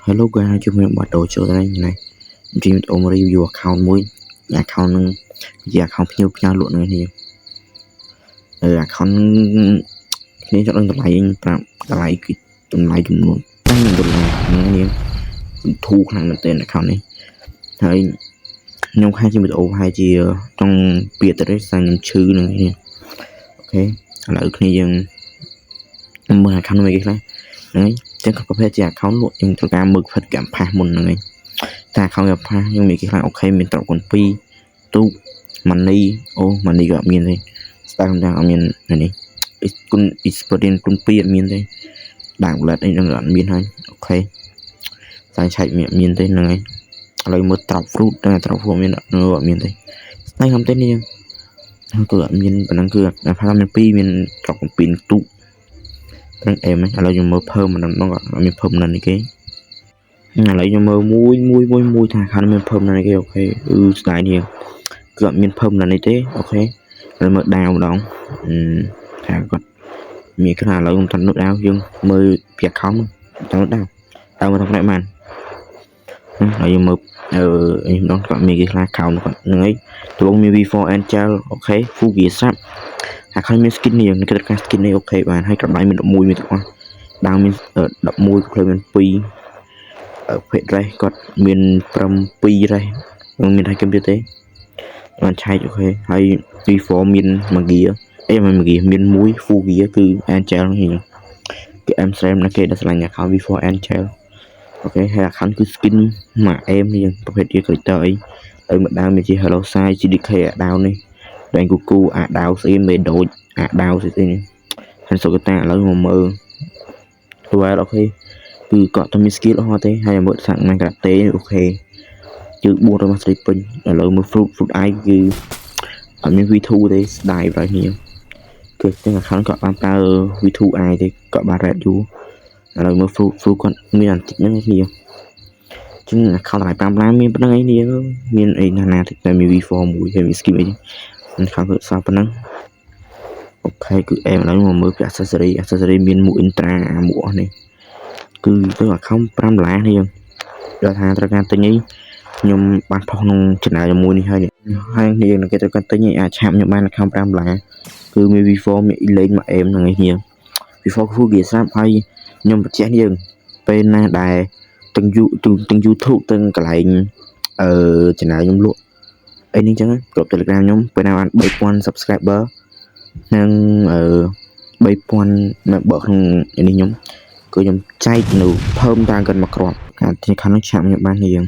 Hello guys, chúng mình bắt đầu chơi đây này. Mình ôm review account mới, accountนึง account ភ្ញៀវលក់នៅនេះaccount នេះចង់តម្លៃប្រាប់តម្លៃគឺតម្លៃចំនួន$5នេះធូរខ្លាំងមែនទែន account នេះហើយខ្ញុំខាងជាវីដេអូហើយជាចង់ពាក្យទៅនេះសារខ្ញុំឈឺនឹងនេះអូខេឥឡូវគ្នាយើងមើល account មួយគេខ្លះហ្នឹងចឹងប្រភេទជា account លក់យើងត្រូវការមើលផិតកម្មផាសមុនហ្នឹងឯងតែ account កម្មផាសយើងមានគេខ្លះអូខេមានត្រកគុណ2ទូក money អូ money ក៏អត់មានទេស្ដាប់ថាអត់មាននេះគុណ experience គុណ2អត់មានទេដាក់ wallet អីនឹងអត់មានហើយអូខេតែឆែកមានទេហ្នឹងឯងឥឡូវមើល drop fruit តែ drop fruit មានអត់មានទេស្ដាយខ្ញុំទេនេះគឺអត់មានប៉ុណ្ណឹងគឺផាសមាន2មានត្រកគុណ2ទូកព្រឹងអេមឥឡូវខ្ញុំមើល permanent ហ្នឹងក៏មាន permanent នេះគេឥឡូវខ្ញុំមើលមួយថាខាងមាន permanent នេះគេអូខេគឺស្ដាយនេះគឺអត់មាន permanent នេះទេអូខេហើយមើលដាវម្ដងថាគាត់មានខ្លះឥឡូវខ្ញុំតាន់នោះដាវយើងមើលពី account តាន់នោះដាវមកថាផ្នែកបានហើយយើងមើលនេះម្ដងគាត់មានគេខ្លះ account គាត់ហ្នឹងហើយត្បូងមាន V4 Angel អូខេ full gear ស្រាប់ហើយឃើញមាន skin នេះគេត្រូវការ skin នេះអូខេបានហើយក្រដៅមាន11មានទាំងអស់ដាវមាន11ផ្លេមាន2ភេទ race គាត់មាន7 race មិនមានឲ្យគំទៀតទេបានឆែកអូខេហើយ V4 មាន1 gear អីមិន1 gear មាន1 full gear គឺ Angel នេះគឺ Amsterdam ណាគេដែលឆ្លាញ់ account V4 Angel អូខេហើយ account គឺ skin មកអេមនេះប្រភេទជា character អីហើយមកដាវមានជា Hello Sai CDK អាដាវនេះដែលគូអាដាវស្អីមេដូចអាដាវស្អីនេះហើយសុខតាឥឡូវមកមើលwell អូខេគឺគាត់តែមាន skill អស់ទេហើយមើលសាក់ណាកាតេអូខេគឺ400មកស្រីពេញឥឡូវមើល fruit eye គឺអត់មាន V2 ទេស្ដាយប្រហែលនេះគឺទាំង account គាត់បានប្រើ V2 eye ទេគាត់បាន red យូឥឡូវមើល fruit គាត់មានអានតិចហ្នឹងនេះជាង account តម្លៃ5ឡានមានប៉ុណ្្នឹងឯនេះមានអីណាតិចតែមាន V4 មួយហើយមាន skin អីខាងគាត់សោះប៉ុណ្ណឹងអូខេគឺអេមឥឡូវមកមើលពី accessory មានមួក intra មួកអស់នេះគឺទៅ account 5 ឡាននេះយើងថាត្រូវការទិញអីខ្ញុំបានផុសក្នុង channel មួយនេះហើយនេះគេត្រូវការទិញអីអាចឆាប់ខ្ញុំបាន account 5 ឡានគឺមាន V4 មានលេងមកអេមហ្នឹងឯងV4 full gear ស្រាប់ហើយខ្ញុំបញ្ជាក់យើងពេលណាដែលទាំងYouTube ទាំងកន្លែងchannel ខ្ញុំលក់អីនេះចឹងគ្រប់ Telegram ខ្ញុំពេលណាបាន 3000 subscriber និង3000 member ក្នុងនេះខ្ញុំគឺខ្ញុំចែកនៅ perm តាមគាត់មកគ្រាប់ការទីខាងនោះឆាប់ខ្ញុំបាននេះយើង